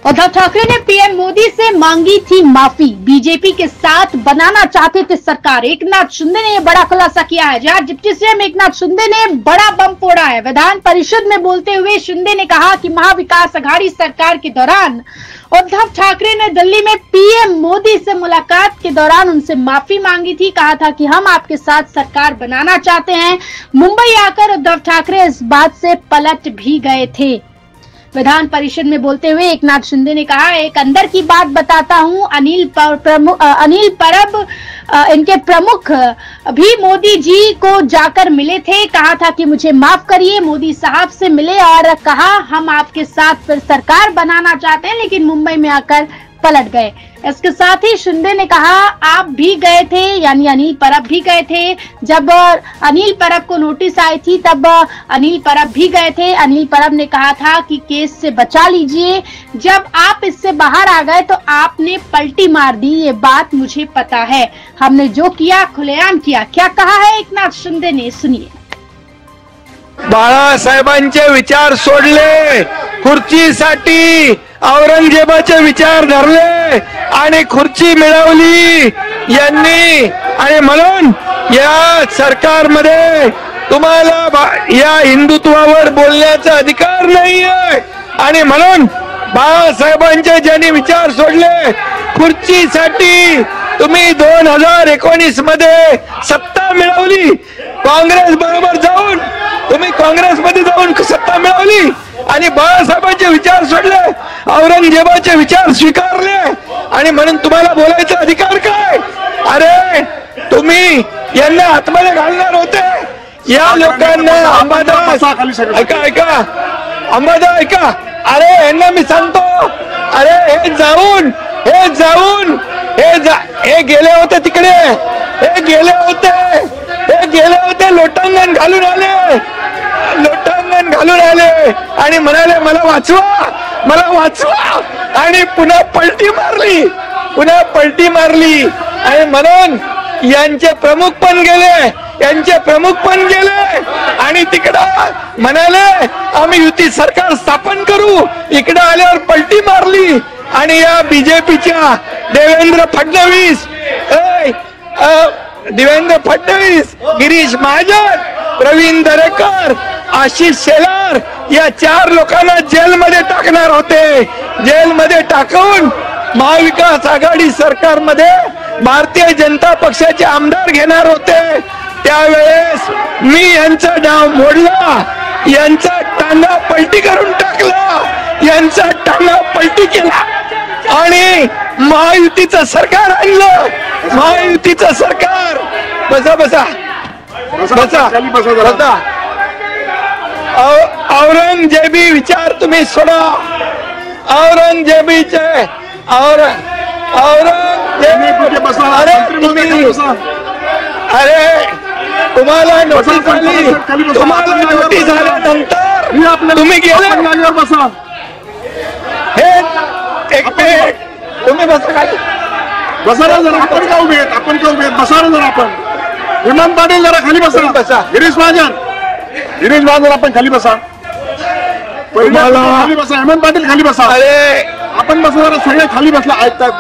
उद्धव ठाकरे ने पीएम मोदी से मांगी थी माफी, बीजेपी के साथ बनाना चाहते थे सरकार। एकनाथ शिंदे ने बड़ा खुलासा किया है। जहां डिप्टी सीएम एकनाथ शिंदे ने बड़ा बम फोड़ा है। विधान परिषद में बोलते हुए शिंदे ने कहा कि महाविकास अघाड़ी सरकार के दौरान उद्धव ठाकरे ने दिल्ली में पीएम मोदी से मुलाकात के दौरान उनसे माफी मांगी थी। कहा था कि हम आपके साथ सरकार बनाना चाहते हैं। मुंबई आकर उद्धव ठाकरे इस बात से पलट भी गए थे। विधान परिषद में बोलते हुए एकनाथ शिंदे ने कहा, एक अंदर की बात बताता हूं, अनिल परब इनके प्रमुख भी मोदी जी को जाकर मिले थे। कहा था कि मुझे माफ करिए। मोदी साहब से मिले और कहा हम आपके साथ फिर सरकार बनाना चाहते हैं, लेकिन मुंबई में आकर पलट गए। इसके साथ ही शिंदे ने कहा आप भी गए थे, यानी अनिल परब भी गए थे। जब अनिल परब को नोटिस आई थी तब अनिल परब भी गए थे। अनिल परब ने कहा था कि केस से बचा लीजिए। जब आप इससे बाहर आ गए तो आपने पलटी मार दी, ये बात मुझे पता है। हमने जो किया खुलेआम किया। क्या कहा है एकनाथ शिंदे ने, सुनिए। बाळासाहेबांचे विचार सोडले, खुर्चीसाठी औरंगजेबाचे विचार धरले आणि खुर्ची मिळवली यांनी, आणि म्हणून या सरकारमध्ये तुम्हाला या हिंदुत्वावर बोलण्याचा अधिकार नाहीये। आणि म्हणून बाळासाहेबांचे ज्यांनी विचार सोडले, खुर्चीसाठी तुम्ही 2019 मध्ये सत्ता मिळवली, काँग्रेस बरोबर जाऊन तुम्ही काँग्रेसमध्ये जाऊन सत्ता मिळवली आणि बाळासाहेबांचे विचार सोडले, औरंगजेबाचे विचार स्वीकारले, आणि म्हणून तुम्हाला बोलायचा अधिकार काय? अरे तुम्ही यांना आतमध्ये घालणार होते। या लोकांना अंबादास ऐका अंबादास ऐका, अरे यांना मी सांगतो, अरे हे गेले होते तिकडे, हे गेले होते लोटांगण घालून आले आणि म्हणाले मला वाचवा, आणि पुन्हा पलटी मारली आणि म्हणून यांचे प्रमुख पण गेले आणि तिकडं म्हणाले आम्ही युती सरकार स्थापन करू। इकडे आल्यावर पलटी मारली आणि या बीजेपीच्या देवेंद्र फडणवीस, गिरीश महाजन, प्रवीण दरेकर, आशिष शेलार या 4 लोकांना जेलमध्ये टाकणार होते। जेलमध्ये टाकून महाविकास आघाडी सरकारमध्ये भारतीय जनता पक्षाचे आमदार घेणार होते। त्यावेळेस मी यांचा डाव मोडला, यांचा टांगा पलटी करून टाकला, यांचा टांगा पलटी केला आणि महायुतीचं सरकार आणलं। महायुतीचं सरकार बसा औरंगजेबी विचार तुम्ही सोडा। औरंगजेबीचे अरे तुम्हाला नोटीस झाल्यानंतर तुम्ही गेले। हे एक मिनिट तुम्ही बसा जरा, आपण का उभे बसा जरा, आपण हेमंत पाटील जरा खाली बसा, गिरीश महाजन आपण खाली बसा, हेमंत पाटील खाली बसा, अरे आपण बसा जरा, सगळे खाली बसला ऐकतात।